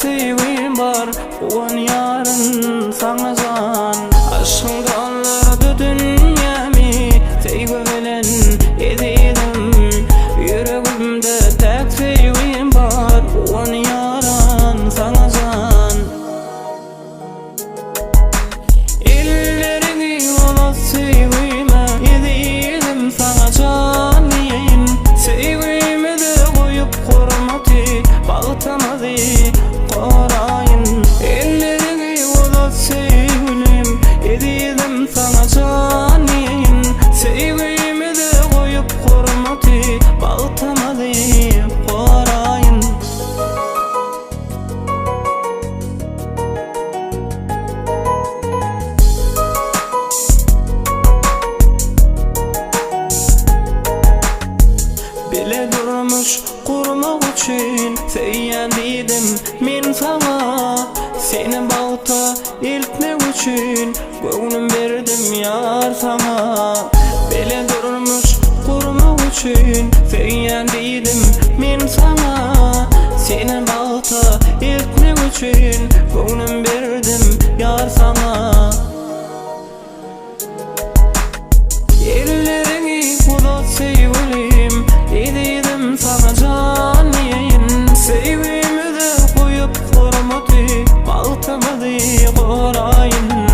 sevgim var, on yarın sana can. Aşkın anladı dünyamı, sevgi bilen edildim. Yüreğimde tek sevgim var, on yarın sana can. Ellerini yola sevgime edildim sana can. Sevgimi de koyup hürmeti bağıtamadı korayın. Ellerini yola sevgilim edildim sana can. Sevgimi de koyup hürmeti bağıtamadı korayın. Bile durmuş kurmak için seyyadiydim min sana. Seni bağıta iltmek için gönlüm verdim yar sana. Bile durmuş kurmak için seyyadiydim min sana. Seni bağıta iltmek için gönlüm verdim yar sana. Ellerini kula sevgilim edildim sana can. Sevgimi de koyup hürmeti bağıtamadı korayın.